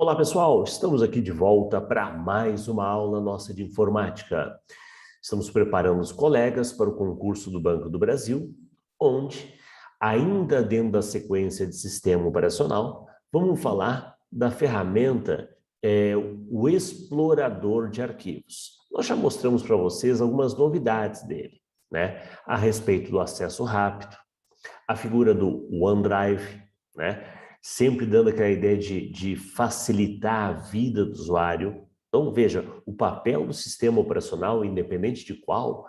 Olá, pessoal! Estamos aqui de volta para mais uma aula nossa de informática. Estamos preparando os colegas para o concurso do Banco do Brasil, onde, ainda dentro da sequência de sistema operacional, vamos falar da ferramenta, o explorador de arquivos. Nós já mostramos para vocês algumas novidades dele, né? A respeito do acesso rápido, a figura do OneDrive, né? Sempre dando aquela ideia de facilitar a vida do usuário. Então, veja, o papel do sistema operacional, independente de qual,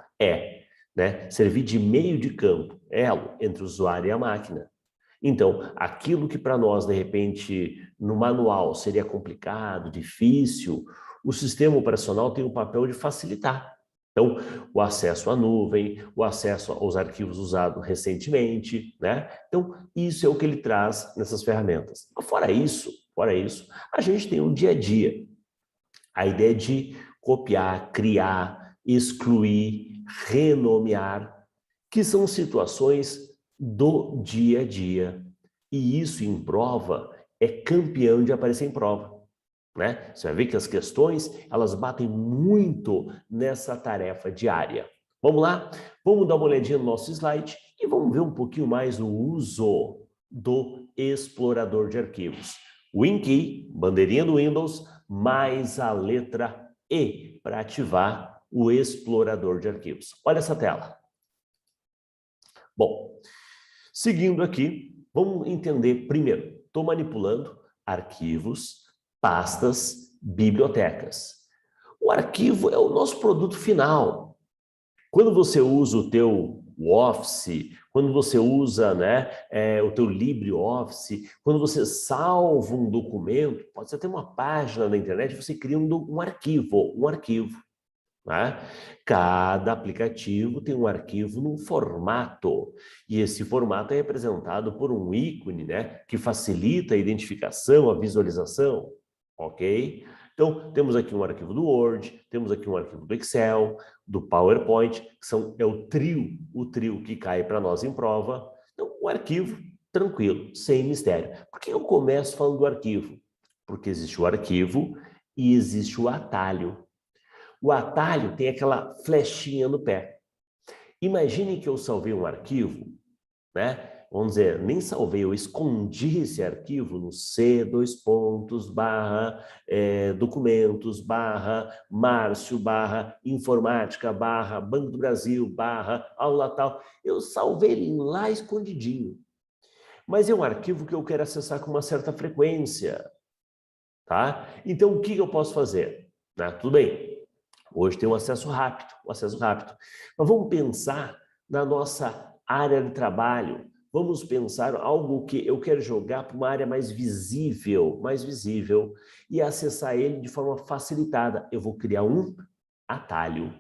né, servir de meio de campo, elo entre o usuário e a máquina. Então, aquilo que para nós, de repente, no manual seria complicado, difícil, o sistema operacional tem o papel de facilitar. Então, o acesso à nuvem, o acesso aos arquivos usados recentemente, né? Então, isso é o que ele traz nessas ferramentas. Fora isso, a gente tem o dia a dia. A ideia de copiar, criar, excluir, renomear, que são situações do dia a dia. E isso em prova é campeão de aparecer em prova, né? Você vai ver que as questões, elas batem muito nessa tarefa diária. Vamos lá? Vamos dar uma olhadinha no nosso slide e vamos ver um pouquinho mais o uso do explorador de arquivos. WinKey, bandeirinha do Windows, mais a letra E para ativar o explorador de arquivos. Olha essa tela. Bom, seguindo aqui, vamos entender primeiro. Estou manipulando arquivos, pastas, bibliotecas. O arquivo é o nosso produto final. Quando você usa o teu Office, quando você usa, né, o teu LibreOffice, quando você salva um documento, pode ser até uma página na internet, você cria um arquivo. Né? Cada aplicativo tem um arquivo num formato, e esse formato é representado por um ícone, né, que facilita a identificação, a visualização, ok? Então, temos aqui um arquivo do Word, temos aqui um arquivo do Excel, do PowerPoint, que é o trio que cai para nós em prova. Então, o arquivo, tranquilo, sem mistério. Por que eu começo falando do arquivo? Porque existe o arquivo e existe o atalho. O atalho tem aquela flechinha no pé. Imagine que eu salvei um arquivo, né? Vamos dizer, nem salvei, eu escondi esse arquivo no C, dois pontos, barra, documentos, barra, Márcio, barra, informática, barra, Banco do Brasil, barra, aula tal. Eu salvei ele lá escondidinho. Mas é um arquivo que eu quero acessar com uma certa frequência, tá? Então, o que eu posso fazer? Tudo bem. Hoje tem um acesso rápido. Mas vamos pensar na nossa área de trabalho. Vamos pensar algo que eu quero jogar para uma área mais visível, e acessar ele de forma facilitada. Eu vou criar um atalho.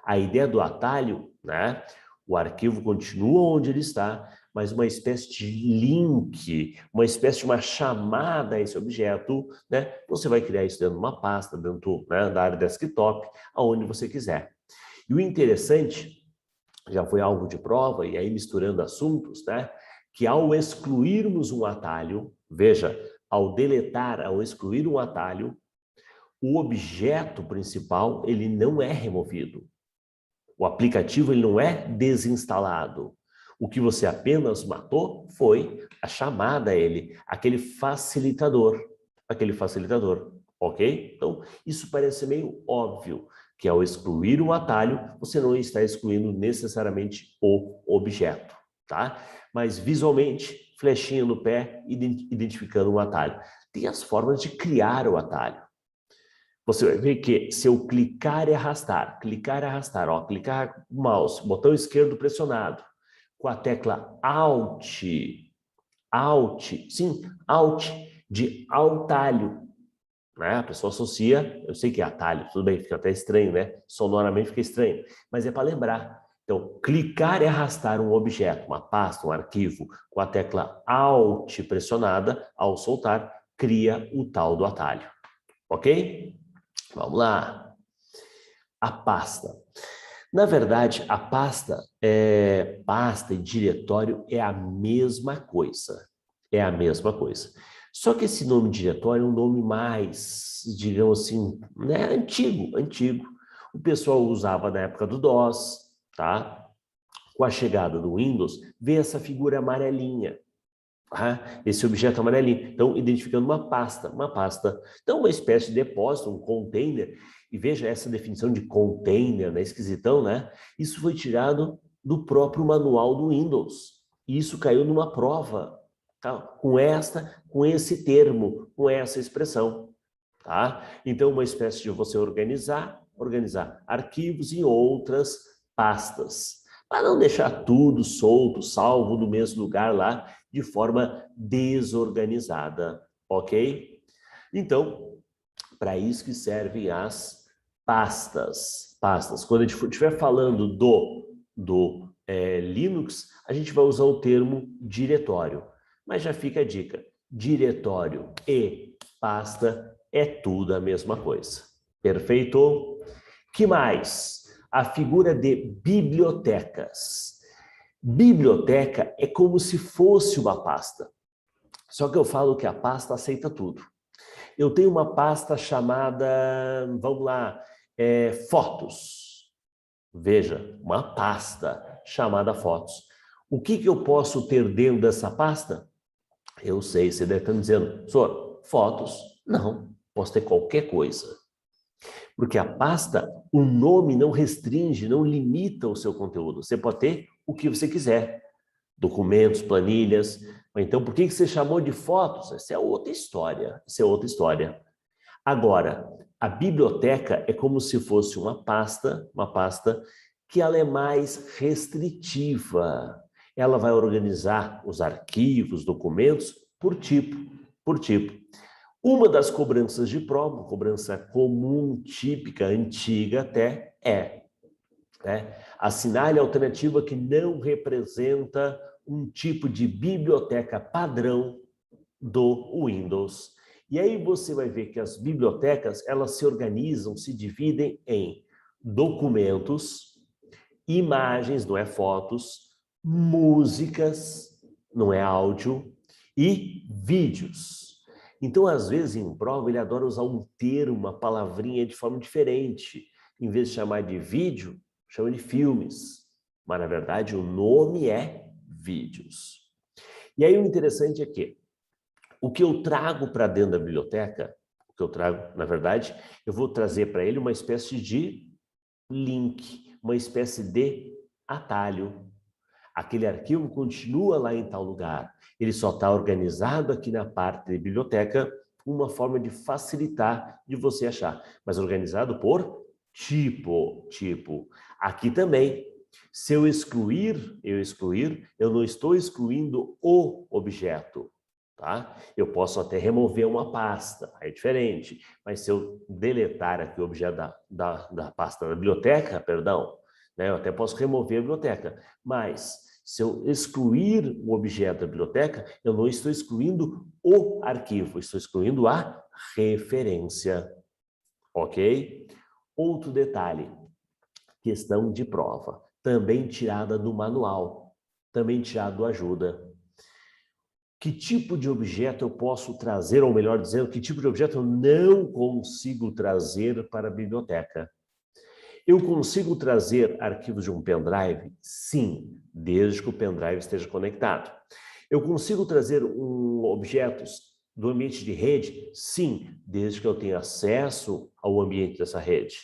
A ideia do atalho, né? O arquivo continua onde ele está, mas uma espécie de link, uma espécie de uma chamada a esse objeto, né? Você vai criar isso dentro de uma pasta, dentro, né, da área desktop, aonde você quiser. E o interessante, já foi alvo de prova, e aí misturando assuntos, né? Que ao excluirmos um atalho, veja, ao excluir um atalho, o objeto principal, ele não é removido. O aplicativo, ele não é desinstalado. O que você apenas matou foi a chamada a ele, aquele facilitador, ok? Então, isso parece meio óbvio, que ao excluir um atalho, você não está excluindo necessariamente o objeto, tá? Mas visualmente, flechinha no pé, identificando um atalho. Tem as formas de criar o atalho. Você vai ver que se eu clicar e arrastar, ó, clicar o mouse, botão esquerdo pressionado, com a tecla Alt, Alt de atalho, né? A pessoa associa, eu sei que é atalho, tudo bem, fica até estranho, né? Sonoramente fica estranho, mas é para lembrar. Então, clicar e arrastar um objeto, uma pasta, um arquivo, com a tecla Alt pressionada, ao soltar, cria o tal do atalho, ok? Vamos lá. A pasta. Na verdade, a pasta e diretório é a mesma coisa. Só que esse nome diretório é um nome mais, digamos assim, né, antigo. O pessoal usava na época do DOS, tá? Com a chegada do Windows, veio essa figura amarelinha, tá? Esse objeto amarelinho. Então, identificando uma pasta. Então, uma espécie de depósito, um container. E veja essa definição de container, né? Esquisitão, né? Isso foi tirado do próprio manual do Windows. E isso caiu numa prova, tá? Com esse termo, com essa expressão, tá? Então, uma espécie de você organizar arquivos em outras pastas, para não deixar tudo solto, salvo no mesmo lugar lá, de forma desorganizada, ok? Então, para isso que servem as pastas. Quando a gente estiver falando do Linux, a gente vai usar o termo diretório. Mas já fica a dica, diretório e pasta é tudo a mesma coisa. Perfeito? Que mais? A figura de bibliotecas. Biblioteca é como se fosse uma pasta. Só que eu falo que a pasta aceita tudo. Eu tenho uma pasta chamada, vamos lá, fotos. Veja, uma pasta chamada fotos. O que eu posso ter dentro dessa pasta? Eu sei, você deve estar me dizendo, professor, fotos? Não, posso ter qualquer coisa. Porque a pasta, o nome não restringe, não limita o seu conteúdo. Você pode ter o que você quiser. Documentos, planilhas. Então, por que você chamou de fotos? Essa é outra história. Agora, a biblioteca é como se fosse uma pasta que ela é mais restritiva. Ela vai organizar os arquivos, documentos por tipo. Uma das cobranças de prova, cobrança comum, típica, antiga até, assinale a alternativa que não representa um tipo de biblioteca padrão do Windows. E aí você vai ver que as bibliotecas, elas se organizam, se dividem em documentos, imagens, não é fotos, músicas, não é áudio, e vídeos. Então, às vezes, em prova, ele adora usar um termo, uma palavrinha de forma diferente. Em vez de chamar de vídeo, chama de filmes. Mas, na verdade, o nome é vídeos. E aí, o interessante é que o que eu trago para dentro da biblioteca, na verdade, eu vou trazer para ele uma espécie de link, uma espécie de atalho. Aquele arquivo continua lá em tal lugar. Ele só está organizado aqui na parte de biblioteca, uma forma de facilitar de você achar, mas organizado por tipo. Aqui também, se eu excluir, eu não estou excluindo o objeto, tá? Eu posso até remover uma pasta, é diferente, mas se eu deletar aqui o objeto da pasta da biblioteca, perdão, né, eu até posso remover a biblioteca, mas se eu excluir o objeto da biblioteca, eu não estou excluindo o arquivo, estou excluindo a referência, ok? Outro detalhe, questão de prova, também tirada do manual, também tirada do ajuda. Que tipo de objeto eu posso trazer, ou melhor dizendo, que tipo de objeto eu não consigo trazer para a biblioteca? Eu consigo trazer arquivos de um pendrive? Sim, desde que o pendrive esteja conectado. Eu consigo trazer objetos do ambiente de rede? Sim, desde que eu tenha acesso ao ambiente dessa rede.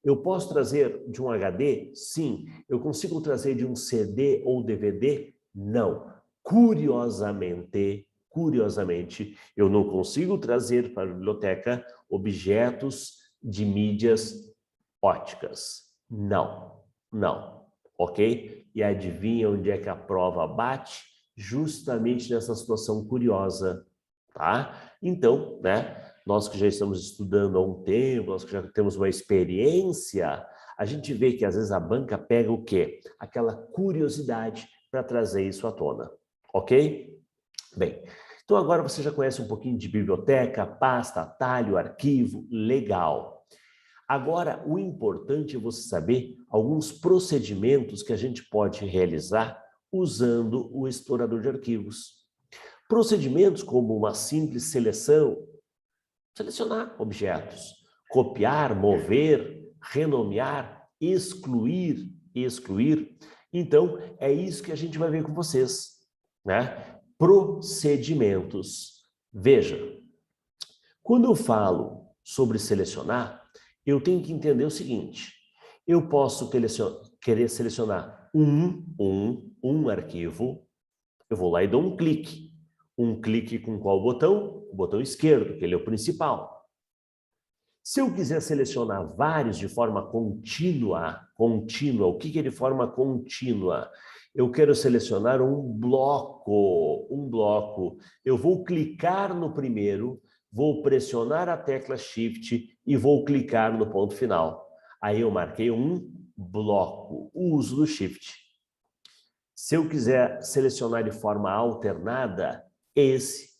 Eu posso trazer de um HD? Sim. Eu consigo trazer de um CD ou DVD? Não. Curiosamente, eu não consigo trazer para a biblioteca objetos de mídias óticas. Não. Ok? E adivinha onde é que a prova bate? Justamente nessa situação curiosa, tá? Então, né? Nós que já estamos estudando há um tempo, nós que já temos uma experiência, a gente vê que às vezes a banca pega o quê? Aquela curiosidade para trazer isso à tona, ok? Bem, então agora você já conhece um pouquinho de biblioteca, pasta, atalho, arquivo, legal. Agora, o importante é você saber alguns procedimentos que a gente pode realizar usando o explorador de arquivos. Procedimentos como uma simples seleção, selecionar objetos, copiar, mover, renomear, excluir. Então, é isso que a gente vai ver com vocês, né? Procedimentos. Veja, quando eu falo sobre selecionar, eu tenho que entender o seguinte: eu posso querer selecionar um arquivo, eu vou lá e dou um clique. Um clique com qual botão? O botão esquerdo, que ele é o principal. Se eu quiser selecionar vários de forma contínua, o que é de forma contínua? Eu quero selecionar um bloco. Eu vou clicar no primeiro, vou pressionar a tecla Shift e vou clicar no ponto final. Aí eu marquei um bloco, o uso do Shift. Se eu quiser selecionar de forma alternada,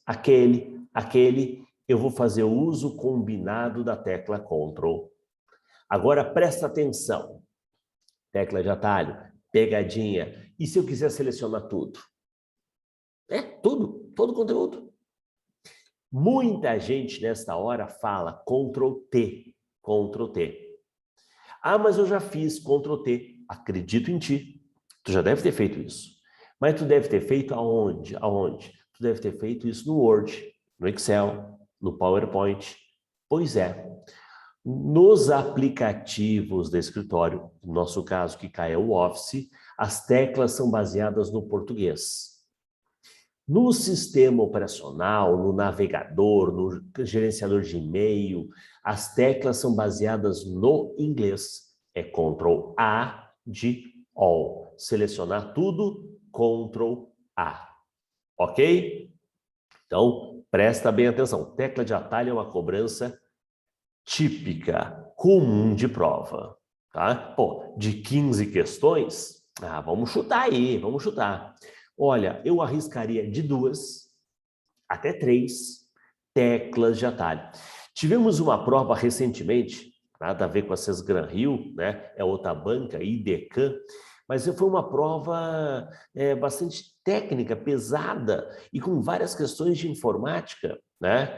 aquele, eu vou fazer o uso combinado da tecla Ctrl. Agora presta atenção. Tecla de atalho, pegadinha. E se eu quiser selecionar tudo? Todo o conteúdo. Muita gente nesta hora fala Ctrl T. Ah, mas eu já fiz Ctrl T. Acredito em ti. Tu já deve ter feito isso. Mas tu deve ter feito aonde? Tu deve ter feito isso no Word, no Excel, no PowerPoint. Pois é. Nos aplicativos do escritório, no nosso caso que cai é o Office, as teclas são baseadas no português. No sistema operacional, no navegador, no gerenciador de e-mail, as teclas são baseadas no inglês. É Ctrl A de All. Selecionar tudo, Ctrl A. Ok? Então, presta bem atenção. Tecla de atalho é uma cobrança típica, comum de prova. Tá? Pô, de 15 questões, vamos chutar aí, vamos chutar. Olha, eu arriscaria de 2 até 3 teclas de atalho. Tivemos uma prova recentemente, nada a ver com a Sesgran Rio, né? É outra banca, IDECAM, mas foi uma prova bastante técnica, pesada e com várias questões de informática, né?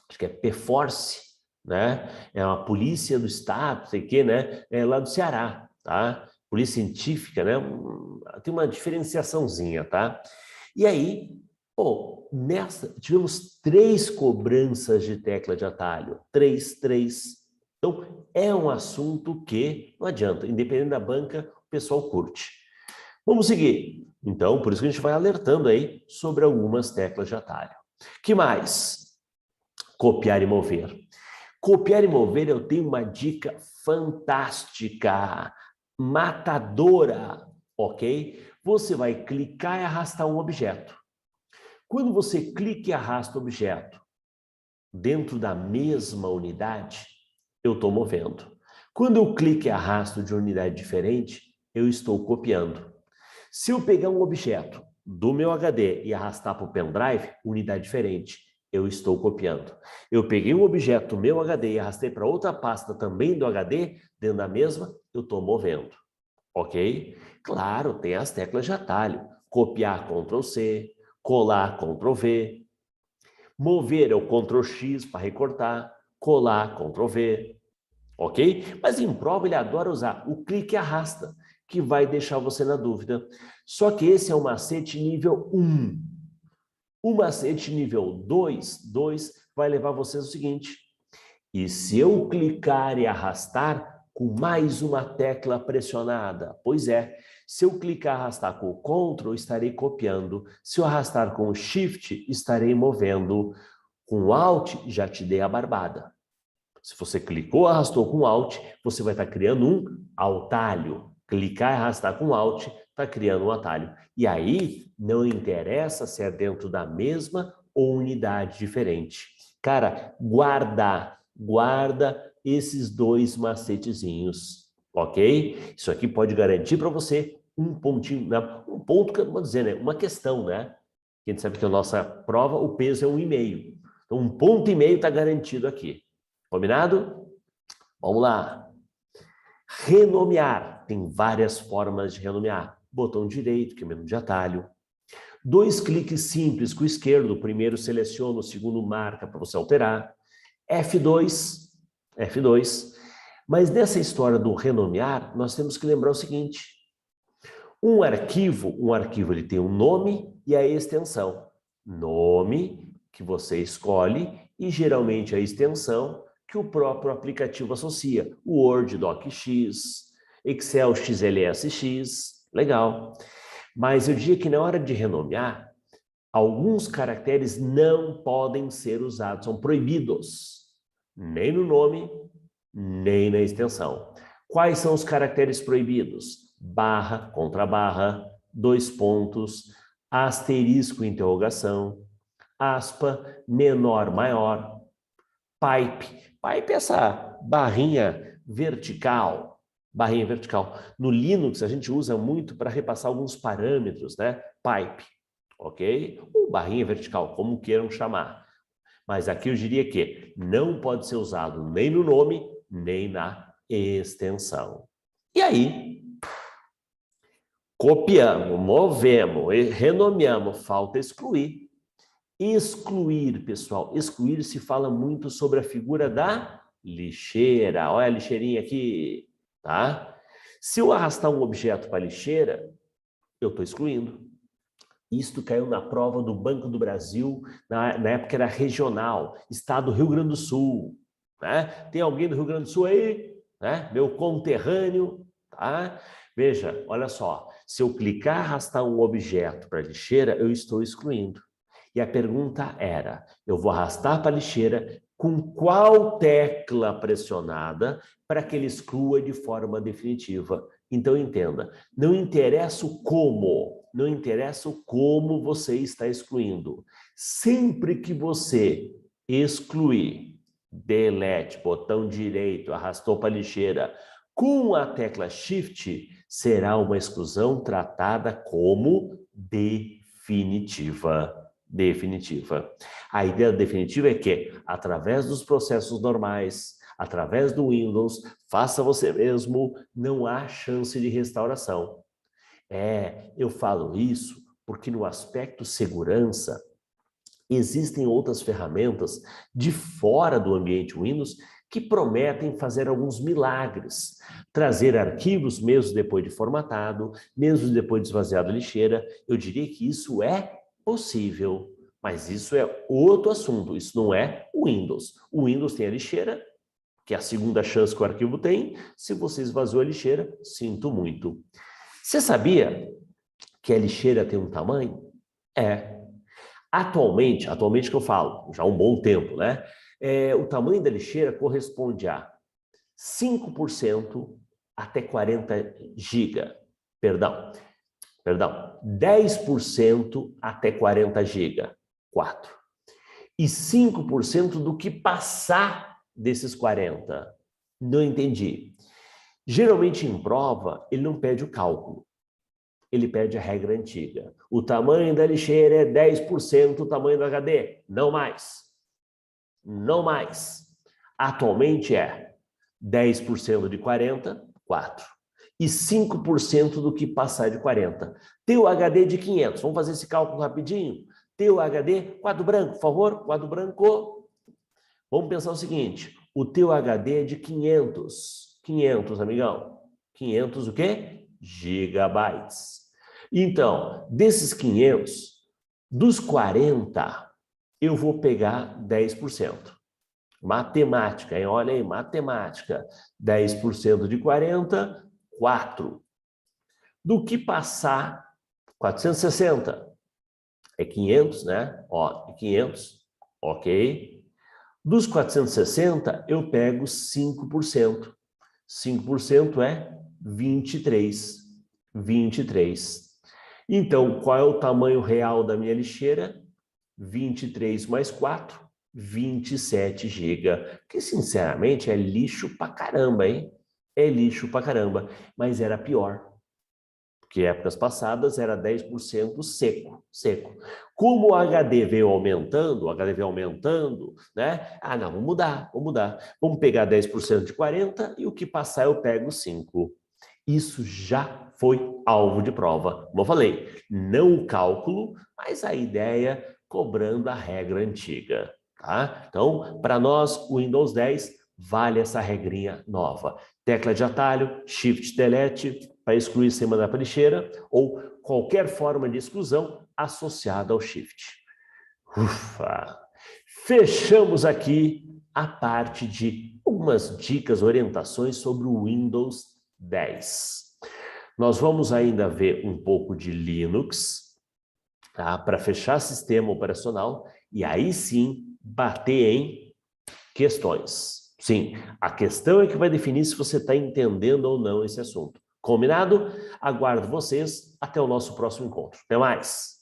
Acho que é PForce, né? É uma polícia do estado, sei que, né? É lá do Ceará, tá? Polícia científica, né? Tem uma diferenciaçãozinha, tá? E aí, tivemos 3 cobranças de tecla de atalho. 3. Então, é um assunto que não adianta, independente da banca, o pessoal curte. Vamos seguir. Então, por isso que a gente vai alertando aí sobre algumas teclas de atalho. Que mais? Copiar e mover. Copiar e mover, eu tenho uma dica fantástica, matadora, ok? Você vai clicar e arrastar um objeto. Quando você clica e arrasta o objeto dentro da mesma unidade, eu estou movendo. Quando eu clico e arrasto de unidade diferente, eu estou copiando. Se eu pegar um objeto do meu HD e arrastar para o pendrive, unidade diferente, eu estou copiando. Eu peguei um objeto do meu HD e arrastei para outra pasta também do HD, dentro da mesma, eu estou movendo. Ok? Claro, tem as teclas de atalho. Copiar, Ctrl C, colar, Ctrl V. Mover é o Ctrl X para recortar, colar, Ctrl V. Ok? Mas em prova ele adora usar o clique e arrasta, que vai deixar você na dúvida. Só que esse é o macete nível 1. O macete nível 2 vai levar vocês ao seguinte: e se eu clicar e arrastar com mais uma tecla pressionada? Pois é, se eu clicar e arrastar com o Ctrl, estarei copiando. Se eu arrastar com o Shift, estarei movendo. Com o Alt, já te dei a barbada. Se você clicou e arrastou com o Alt, você vai estar criando um atalho. Clicar e arrastar com o Alt, está criando um atalho. E aí, não interessa se é dentro da mesma ou unidade diferente. Cara, guarda esses 2 macetezinhos, ok? Isso aqui pode garantir para você um pontinho, um ponto que eu não vou dizer, né? Uma questão, né? A gente sabe que a nossa prova, o peso é 1,5. Então, 1,5 ponto está garantido aqui. Combinado? Vamos lá. Renomear. Tem várias formas de renomear. Botão direito, que é menu de atalho. 2 cliques simples com o esquerdo, o primeiro seleciona, o segundo marca para você alterar. F2, F2. Mas nessa história do renomear, nós temos que lembrar o seguinte: um arquivo ele tem um nome e a extensão. Nome que você escolhe e geralmente a extensão que o próprio aplicativo associa. Word, DocX, Excel, XLSX, legal. Mas eu diria que na hora de renomear, alguns caracteres não podem ser usados, são proibidos, nem no nome, nem na extensão. Quais são os caracteres proibidos? Barra, contra barra, 2 pontos, asterisco, interrogação, aspa, menor, maior, pipe. Pipe é essa barrinha vertical. Barrinha vertical. No Linux, a gente usa muito para repassar alguns parâmetros, né? Pipe, ok? Ou barrinha vertical, como queiram chamar. Mas aqui eu diria que não pode ser usado nem no nome, nem na extensão. E aí, copiamos, movemos, renomeamos, falta excluir. Excluir, pessoal, excluir se fala muito sobre a figura da lixeira. Olha a lixeirinha aqui, tá? Se eu arrastar um objeto para a lixeira, eu estou excluindo. Isto caiu na prova do Banco do Brasil, na época era regional, estado do Rio Grande do Sul. Né? Tem alguém do Rio Grande do Sul aí? Né? Meu conterrâneo, tá? Veja, olha só, se eu clicar arrastar um objeto para a lixeira, eu estou excluindo. E a pergunta era, eu vou arrastar para a lixeira com qual tecla pressionada para que ele exclua de forma definitiva? Então entenda, não interessa o como, não interessa o como você está excluindo. Sempre que você excluir, delete, botão direito, arrastou para a lixeira, com a tecla Shift, será uma exclusão tratada como definitiva. Definitiva. A ideia definitiva é que, através dos processos normais, através do Windows, faça você mesmo, não há chance de restauração. Eu falo isso porque no aspecto segurança, existem outras ferramentas de fora do ambiente Windows que prometem fazer alguns milagres. Trazer arquivos mesmo depois de formatado, mesmo depois de esvaziado a lixeira. Eu diria que isso é possível, mas isso é outro assunto, isso não é o Windows. O Windows tem a lixeira, que é a segunda chance que o arquivo tem. Se você esvaziou a lixeira, sinto muito. Você sabia que a lixeira tem um tamanho? Atualmente que eu falo, já há um bom tempo, né? O tamanho da lixeira corresponde a 5% até 40 GB. Perdão, 10% até 40 GB, 4. E 5% do que passar desses 40. Não entendi. Geralmente em prova, ele não pede o cálculo. Ele pede a regra antiga. O tamanho da lixeira é 10% do tamanho do HD. Não mais. Não mais. Atualmente é 10% de 40, 4. E 5% do que passar de 40. Teu HD de 500. Vamos fazer esse cálculo rapidinho? Teu HD, quadro branco, por favor. Quadro branco. Vamos pensar o seguinte. O teu HD é de 500. 500, amigão. 500 o quê? Gigabytes. Então, desses 500, dos 40, eu vou pegar 10%. Matemática, hein? Olha aí, matemática. 10% de 40, 4. Do que passar, 460. É 500, né? Ó, 500, ok. Dos 460, eu pego 5%. 5% é 23. 23. Então, qual é o tamanho real da minha lixeira? 23 mais 4, 27 GB. Que, sinceramente, é lixo pra caramba, hein? É lixo pra caramba. Mas era pior. Porque épocas passadas era 10% seco. Como o HD veio aumentando, né? Não, vamos mudar. Vamos pegar 10% de 40 e o que passar eu pego 5. Isso já foi alvo de prova. Como eu falei, não o cálculo, mas a ideia cobrando a regra antiga. Tá? Então, para nós, o Windows 10 vale essa regrinha nova. Tecla de atalho, Shift Delete, para excluir sem mandar para a lixeira, ou qualquer forma de exclusão associada ao Shift. Ufa! Fechamos aqui a parte de algumas dicas, orientações sobre o Windows 10. Nós vamos ainda ver um pouco de Linux, tá? Para fechar sistema operacional e aí sim bater em questões. Sim, a questão é que vai definir se você está entendendo ou não esse assunto. Combinado? Aguardo vocês. Até o nosso próximo encontro. Até mais!